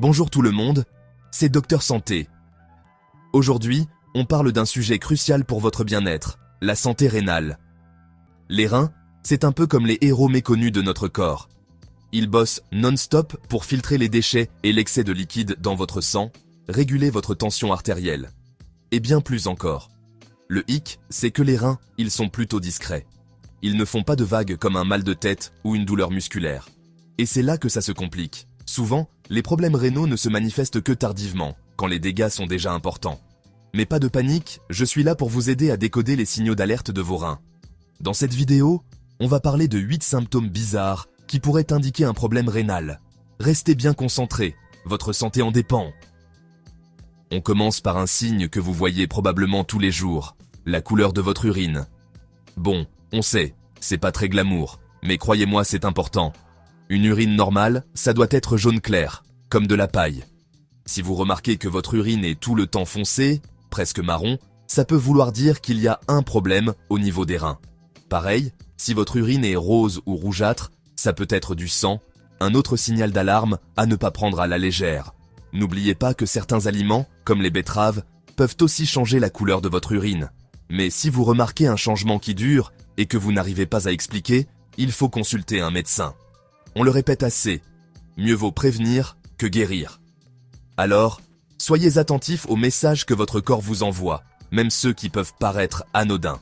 Bonjour tout le monde, c'est Docteur Santé. Aujourd'hui, on parle d'un sujet crucial pour votre bien-être, la santé rénale. Les reins, c'est un peu comme les héros méconnus de notre corps. Ils bossent non-stop pour filtrer les déchets et l'excès de liquide dans votre sang, réguler votre tension artérielle. Et bien plus encore. Le hic, c'est que les reins, ils sont plutôt discrets. Ils ne font pas de vagues comme un mal de tête ou une douleur musculaire. Et c'est là que ça se complique. Souvent, les problèmes rénaux ne se manifestent que tardivement, quand les dégâts sont déjà importants. Mais pas de panique, je suis là pour vous aider à décoder les signaux d'alerte de vos reins. Dans cette vidéo, on va parler de 8 symptômes bizarres qui pourraient indiquer un problème rénal. Restez bien concentrés, votre santé en dépend. On commence par un signe que vous voyez probablement tous les jours, la couleur de votre urine. Bon, on sait, c'est pas très glamour, mais croyez-moi c'est important. Une urine normale, ça doit être jaune clair, comme de la paille. Si vous remarquez que votre urine est tout le temps foncée, presque marron, ça peut vouloir dire qu'il y a un problème au niveau des reins. Pareil, si votre urine est rose ou rougeâtre, ça peut être du sang, un autre signal d'alarme à ne pas prendre à la légère. N'oubliez pas que certains aliments, comme les betteraves, peuvent aussi changer la couleur de votre urine. Mais si vous remarquez un changement qui dure et que vous n'arrivez pas à expliquer, il faut consulter un médecin. On le répète assez, mieux vaut prévenir que guérir. Alors, soyez attentifs aux messages que votre corps vous envoie, même ceux qui peuvent paraître anodins.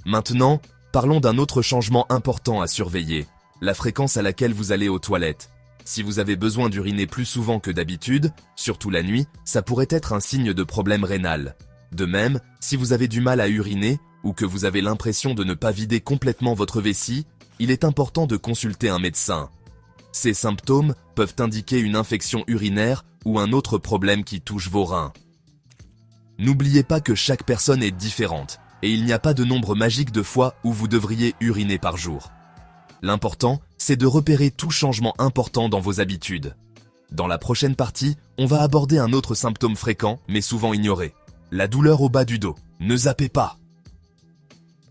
Maintenant, parlons d'un autre changement important à surveiller, la fréquence à laquelle vous allez aux toilettes. Si vous avez besoin d'uriner plus souvent que d'habitude, surtout la nuit, ça pourrait être un signe de problème rénal. De même, si vous avez du mal à uriner ou que vous avez l'impression de ne pas vider complètement votre vessie, il est important de consulter un médecin. Ces symptômes peuvent indiquer une infection urinaire ou un autre problème qui touche vos reins. N'oubliez pas que chaque personne est différente et il n'y a pas de nombre magique de fois où vous devriez uriner par jour. L'important, c'est de repérer tout changement important dans vos habitudes. Dans la prochaine partie, on va aborder un autre symptôme fréquent mais souvent ignoré, la douleur au bas du dos. Ne zappez pas!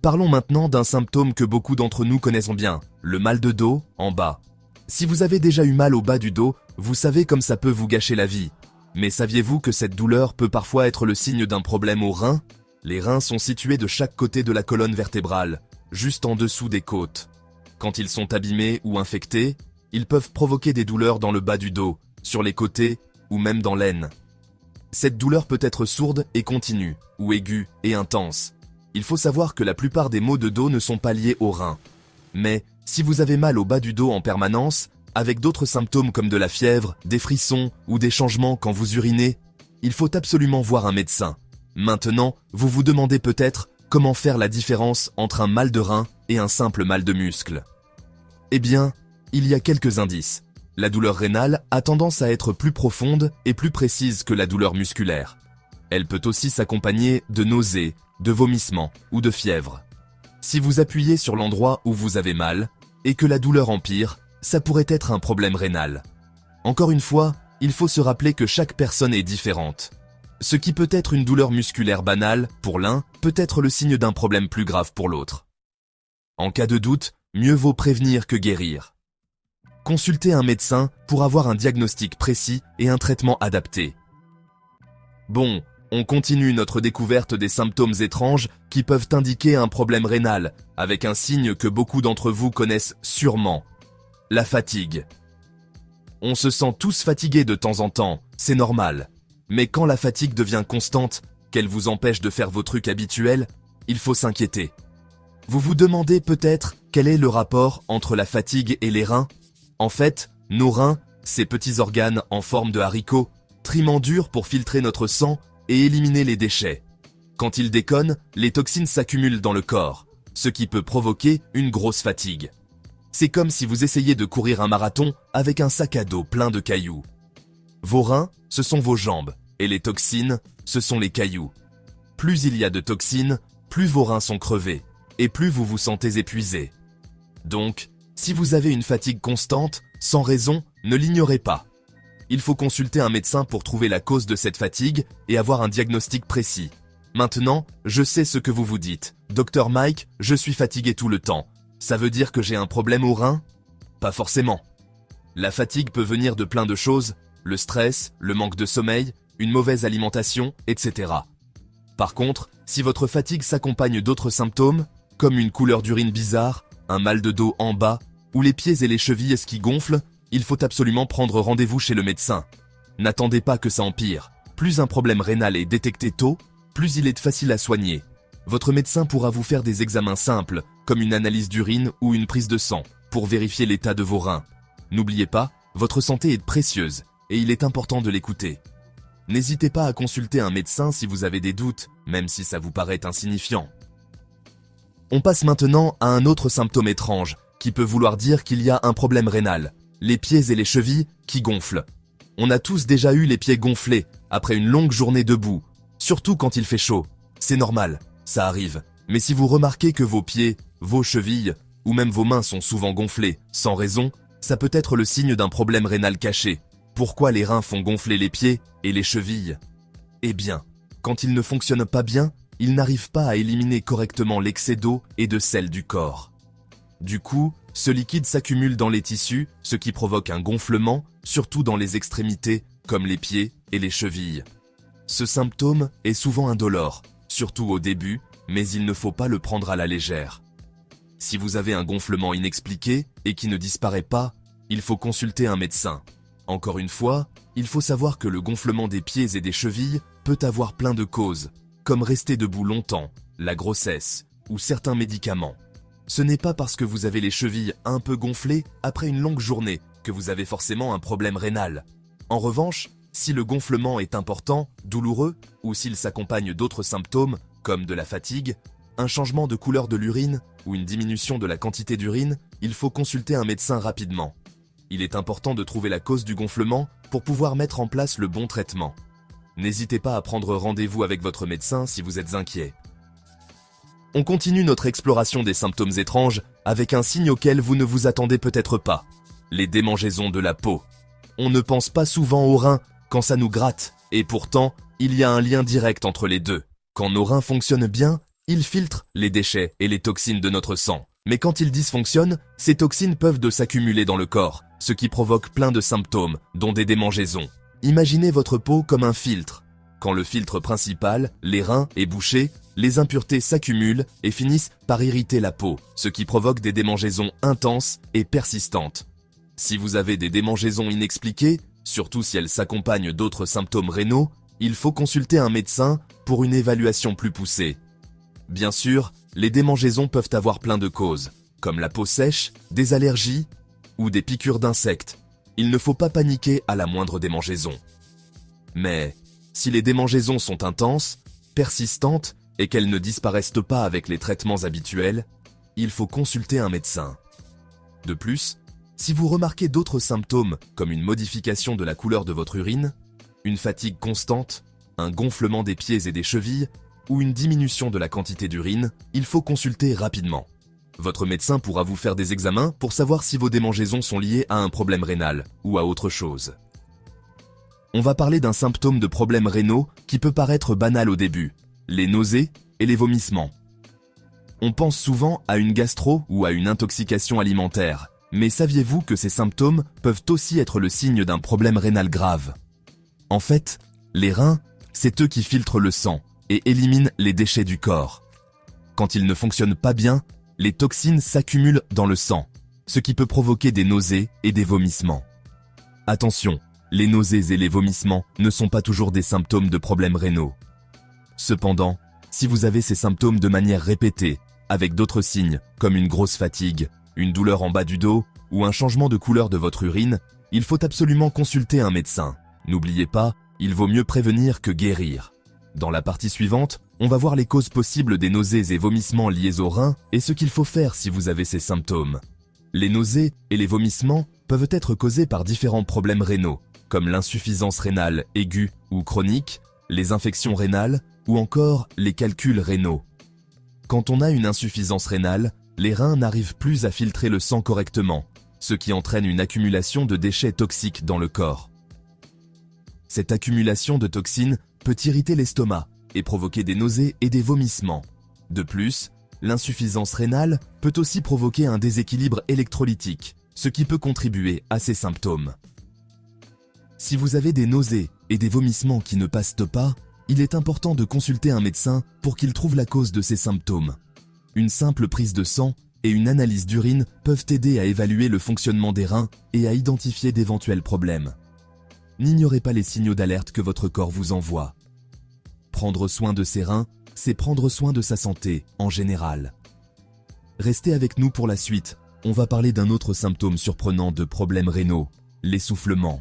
Parlons maintenant d'un symptôme que beaucoup d'entre nous connaissent bien, le mal de dos en bas. Si vous avez déjà eu mal au bas du dos, vous savez comme ça peut vous gâcher la vie. Mais saviez-vous que cette douleur peut parfois être le signe d'un problème aux reins? Les reins sont situés de chaque côté de la colonne vertébrale, juste en dessous des côtes. Quand ils sont abîmés ou infectés, ils peuvent provoquer des douleurs dans le bas du dos, sur les côtés ou même dans l'aine. Cette douleur peut être sourde et continue, ou aiguë et intense. Il faut savoir que la plupart des maux de dos ne sont pas liés aux reins. Mais si vous avez mal au bas du dos en permanence, avec d'autres symptômes comme de la fièvre, des frissons ou des changements quand vous urinez, il faut absolument voir un médecin. Maintenant, vous vous demandez peut-être comment faire la différence entre un mal de rein et un simple mal de muscle. Eh bien, il y a quelques indices. La douleur rénale a tendance à être plus profonde et plus précise que la douleur musculaire. Elle peut aussi s'accompagner de nausées, de vomissements ou de fièvre. Si vous appuyez sur l'endroit où vous avez mal et que la douleur empire, ça pourrait être un problème rénal. Encore une fois, il faut se rappeler que chaque personne est différente. Ce qui peut être une douleur musculaire banale pour l'un peut être le signe d'un problème plus grave pour l'autre. En cas de doute, mieux vaut prévenir que guérir. Consultez un médecin pour avoir un diagnostic précis et un traitement adapté. Bon, on continue notre découverte des symptômes étranges qui peuvent indiquer un problème rénal, avec un signe que beaucoup d'entre vous connaissent sûrement, la fatigue. On se sent tous fatigués de temps en temps, c'est normal. Mais quand la fatigue devient constante, qu'elle vous empêche de faire vos trucs habituels, il faut s'inquiéter. Vous vous demandez peut-être quel est le rapport entre la fatigue et les reins? En fait, nos reins, ces petits organes en forme de haricots, triment dur pour filtrer notre sang et éliminer les déchets. Quand ils déconnent, les toxines s'accumulent dans le corps, ce qui peut provoquer une grosse fatigue. C'est comme si vous essayiez de courir un marathon avec un sac à dos plein de cailloux. Vos reins, ce sont vos jambes, et les toxines, ce sont les cailloux. Plus il y a de toxines, plus vos reins sont crevés, et plus vous vous sentez épuisé. Donc, si vous avez une fatigue constante, sans raison, ne l'ignorez pas. Il faut consulter un médecin pour trouver la cause de cette fatigue et avoir un diagnostic précis. Maintenant, je sais ce que vous vous dites. Dr Mike, je suis fatigué tout le temps. Ça veut dire que j'ai un problème aux reins? Pas forcément. La fatigue peut venir de plein de choses, le stress, le manque de sommeil, une mauvaise alimentation, etc. Par contre, si votre fatigue s'accompagne d'autres symptômes, comme une couleur d'urine bizarre, un mal de dos en bas, ou les pieds et les chevilles qui gonflent, il faut absolument prendre rendez-vous chez le médecin. N'attendez pas que ça empire. Plus un problème rénal est détecté tôt, plus il est facile à soigner. Votre médecin pourra vous faire des examens simples, comme une analyse d'urine ou une prise de sang, pour vérifier l'état de vos reins. N'oubliez pas, votre santé est précieuse, et il est important de l'écouter. N'hésitez pas à consulter un médecin si vous avez des doutes, même si ça vous paraît insignifiant. On passe maintenant à un autre symptôme étrange, qui peut vouloir dire qu'il y a un problème rénal, les pieds et les chevilles qui gonflent. On a tous déjà eu les pieds gonflés, après une longue journée debout, surtout quand il fait chaud. C'est normal, ça arrive. Mais si vous remarquez que vos pieds, vos chevilles, ou même vos mains sont souvent gonflés, sans raison, ça peut être le signe d'un problème rénal caché. Pourquoi les reins font gonfler les pieds et les chevilles? Eh bien, quand ils ne fonctionnent pas bien, ils n'arrivent pas à éliminer correctement l'excès d'eau et de sel du corps. Du coup, ce liquide s'accumule dans les tissus, ce qui provoque un gonflement, surtout dans les extrémités, comme les pieds et les chevilles. Ce symptôme est souvent indolore, surtout au début, mais il ne faut pas le prendre à la légère. Si vous avez un gonflement inexpliqué et qui ne disparaît pas, il faut consulter un médecin. Encore une fois, il faut savoir que le gonflement des pieds et des chevilles peut avoir plein de causes, comme rester debout longtemps, la grossesse ou certains médicaments. Ce n'est pas parce que vous avez les chevilles un peu gonflées après une longue journée que vous avez forcément un problème rénal. En revanche, si le gonflement est important, douloureux, ou s'il s'accompagne d'autres symptômes, comme de la fatigue, un changement de couleur de l'urine ou une diminution de la quantité d'urine, il faut consulter un médecin rapidement. Il est important de trouver la cause du gonflement pour pouvoir mettre en place le bon traitement. N'hésitez pas à prendre rendez-vous avec votre médecin si vous êtes inquiet. On continue notre exploration des symptômes étranges avec un signe auquel vous ne vous attendez peut-être pas. Les démangeaisons de la peau. On ne pense pas souvent aux reins quand ça nous gratte, et pourtant, il y a un lien direct entre les deux. Quand nos reins fonctionnent bien, ils filtrent les déchets et les toxines de notre sang. Mais quand ils dysfonctionnent, ces toxines peuvent s'accumuler dans le corps, ce qui provoque plein de symptômes, dont des démangeaisons. Imaginez votre peau comme un filtre. Quand le filtre principal, les reins, est bouché, les impuretés s'accumulent et finissent par irriter la peau, ce qui provoque des démangeaisons intenses et persistantes. Si vous avez des démangeaisons inexpliquées, surtout si elles s'accompagnent d'autres symptômes rénaux, il faut consulter un médecin pour une évaluation plus poussée. Bien sûr, les démangeaisons peuvent avoir plein de causes, comme la peau sèche, des allergies ou des piqûres d'insectes. Il ne faut pas paniquer à la moindre démangeaison. Mais, si les démangeaisons sont intenses, persistantes et qu'elles ne disparaissent pas avec les traitements habituels, il faut consulter un médecin. De plus, si vous remarquez d'autres symptômes comme une modification de la couleur de votre urine, une fatigue constante, un gonflement des pieds et des chevilles ou une diminution de la quantité d'urine, il faut consulter rapidement. Votre médecin pourra vous faire des examens pour savoir si vos démangeaisons sont liées à un problème rénal ou à autre chose. On va parler d'un symptôme de problème rénaux qui peut paraître banal au début, les nausées et les vomissements. On pense souvent à une gastro ou à une intoxication alimentaire, mais saviez-vous que ces symptômes peuvent aussi être le signe d'un problème rénal grave? En fait, les reins, c'est eux qui filtrent le sang et éliminent les déchets du corps. Quand ils ne fonctionnent pas bien, les toxines s'accumulent dans le sang, ce qui peut provoquer des nausées et des vomissements. Attention, les nausées et les vomissements ne sont pas toujours des symptômes de problèmes rénaux. Cependant, si vous avez ces symptômes de manière répétée, avec d'autres signes comme une grosse fatigue, une douleur en bas du dos ou un changement de couleur de votre urine, il faut absolument consulter un médecin. N'oubliez pas, il vaut mieux prévenir que guérir. Dans la partie suivante, on va voir les causes possibles des nausées et vomissements liés aux reins et ce qu'il faut faire si vous avez ces symptômes. Les nausées et les vomissements peuvent être causés par différents problèmes rénaux, comme l'insuffisance rénale aiguë ou chronique, les infections rénales ou encore les calculs rénaux. Quand on a une insuffisance rénale, les reins n'arrivent plus à filtrer le sang correctement, ce qui entraîne une accumulation de déchets toxiques dans le corps. Cette accumulation de toxines peut irriter l'estomac et provoquer des nausées et des vomissements. De plus, l'insuffisance rénale peut aussi provoquer un déséquilibre électrolytique, ce qui peut contribuer à ces symptômes. Si vous avez des nausées et des vomissements qui ne passent pas, il est important de consulter un médecin pour qu'il trouve la cause de ces symptômes. Une simple prise de sang et une analyse d'urine peuvent aider à évaluer le fonctionnement des reins et à identifier d'éventuels problèmes. N'ignorez pas les signaux d'alerte que votre corps vous envoie. Prendre soin de ses reins, c'est prendre soin de sa santé en général. Restez avec nous pour la suite, on va parler d'un autre symptôme surprenant de problèmes rénaux, l'essoufflement.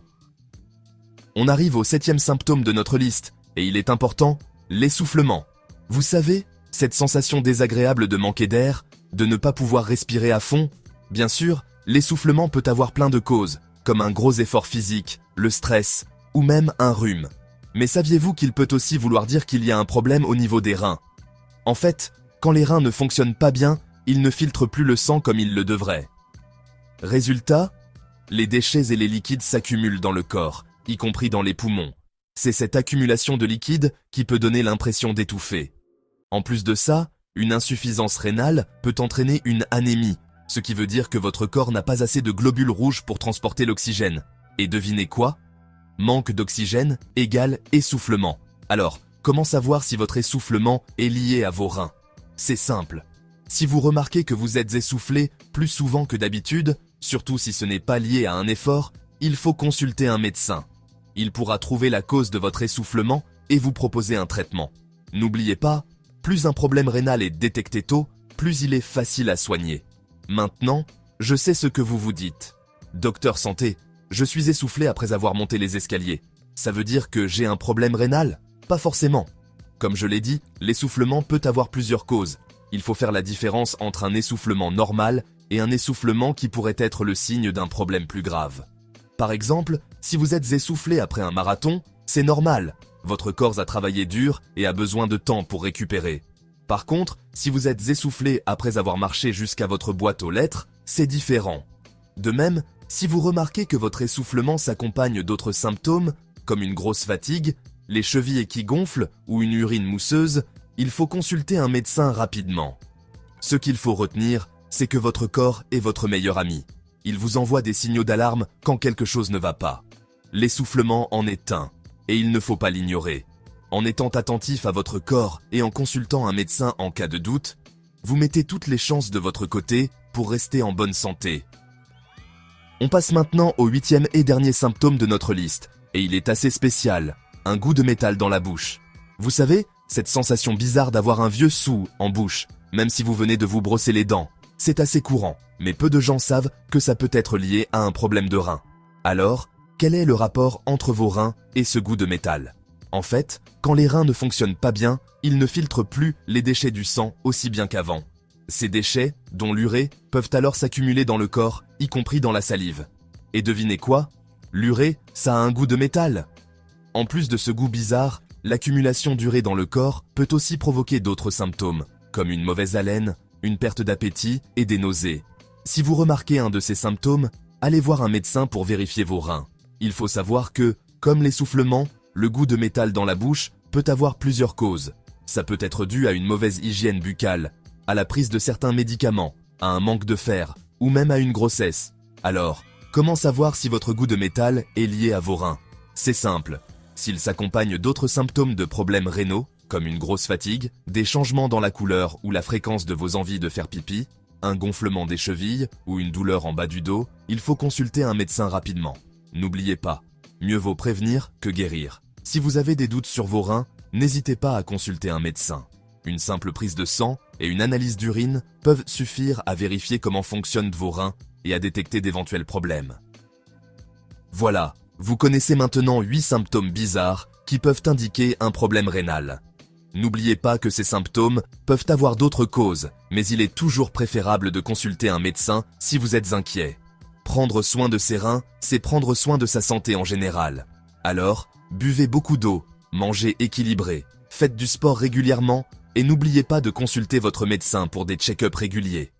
On arrive au 7e symptôme de notre liste, et il est important, l'essoufflement. Vous savez, cette sensation désagréable de manquer d'air, de ne pas pouvoir respirer à fond. Bien sûr, l'essoufflement peut avoir plein de causes, comme un gros effort physique, le stress, ou même un rhume. Mais saviez-vous qu'il peut aussi vouloir dire qu'il y a un problème au niveau des reins? En fait, quand les reins ne fonctionnent pas bien, ils ne filtrent plus le sang comme ils le devraient. Résultat, les déchets et les liquides s'accumulent dans le corps, y compris dans les poumons. C'est cette accumulation de liquide qui peut donner l'impression d'étouffer. En plus de ça, une insuffisance rénale peut entraîner une anémie, ce qui veut dire que votre corps n'a pas assez de globules rouges pour transporter l'oxygène. Et devinez quoi? Manque d'oxygène égale essoufflement. Alors, comment savoir si votre essoufflement est lié à vos reins? C'est simple. Si vous remarquez que vous êtes essoufflé plus souvent que d'habitude, surtout si ce n'est pas lié à un effort, il faut consulter un médecin. Il pourra trouver la cause de votre essoufflement et vous proposer un traitement. N'oubliez pas, plus un problème rénal est détecté tôt, plus il est facile à soigner. Maintenant, je sais ce que vous vous dites. Docteur Santé, je suis essoufflé après avoir monté les escaliers. Ça veut dire que j'ai un problème rénal? Pas forcément. Comme je l'ai dit, l'essoufflement peut avoir plusieurs causes. Il faut faire la différence entre un essoufflement normal et un essoufflement qui pourrait être le signe d'un problème plus grave. Par exemple, si vous êtes essoufflé après un marathon, c'est normal. Votre corps a travaillé dur et a besoin de temps pour récupérer. Par contre, si vous êtes essoufflé après avoir marché jusqu'à votre boîte aux lettres, c'est différent. De même, si vous remarquez que votre essoufflement s'accompagne d'autres symptômes, comme une grosse fatigue, les chevilles qui gonflent ou une urine mousseuse, il faut consulter un médecin rapidement. Ce qu'il faut retenir, c'est que votre corps est votre meilleur ami. Il vous envoie des signaux d'alarme quand quelque chose ne va pas. L'essoufflement en est un, et il ne faut pas l'ignorer. En étant attentif à votre corps et en consultant un médecin en cas de doute, vous mettez toutes les chances de votre côté pour rester en bonne santé. On passe maintenant au 8e et dernier symptôme de notre liste, et il est assez spécial, un goût de métal dans la bouche. Vous savez, cette sensation bizarre d'avoir un vieux sou en bouche, même si vous venez de vous brosser les dents, c'est assez courant, mais peu de gens savent que ça peut être lié à un problème de rein. Alors, quel est le rapport entre vos reins et ce goût de métal? En fait, quand les reins ne fonctionnent pas bien, ils ne filtrent plus les déchets du sang aussi bien qu'avant. Ces déchets, dont l'urée, peuvent alors s'accumuler dans le corps, y compris dans la salive. Et devinez quoi? L'urée, ça a un goût de métal. En plus de ce goût bizarre, l'accumulation d'urée dans le corps peut aussi provoquer d'autres symptômes, comme une mauvaise haleine, une perte d'appétit et des nausées. Si vous remarquez un de ces symptômes, allez voir un médecin pour vérifier vos reins. Il faut savoir que, comme l'essoufflement, le goût de métal dans la bouche peut avoir plusieurs causes. Ça peut être dû à une mauvaise hygiène buccale, à la prise de certains médicaments, à un manque de fer, ou même à une grossesse. Alors, comment savoir si votre goût de métal est lié à vos reins? C'est simple. S'il s'accompagne d'autres symptômes de problèmes rénaux, comme une grosse fatigue, des changements dans la couleur ou la fréquence de vos envies de faire pipi, un gonflement des chevilles ou une douleur en bas du dos, il faut consulter un médecin rapidement. N'oubliez pas, mieux vaut prévenir que guérir. Si vous avez des doutes sur vos reins, n'hésitez pas à consulter un médecin. Une simple prise de sang et une analyse d'urine peuvent suffire à vérifier comment fonctionnent vos reins et à détecter d'éventuels problèmes. Voilà, vous connaissez maintenant 8 symptômes bizarres qui peuvent indiquer un problème rénal. N'oubliez pas que ces symptômes peuvent avoir d'autres causes, mais il est toujours préférable de consulter un médecin si vous êtes inquiet. Prendre soin de ses reins, c'est prendre soin de sa santé en général. Alors, buvez beaucoup d'eau, mangez équilibré, faites du sport régulièrement et n'oubliez pas de consulter votre médecin pour des check-ups réguliers.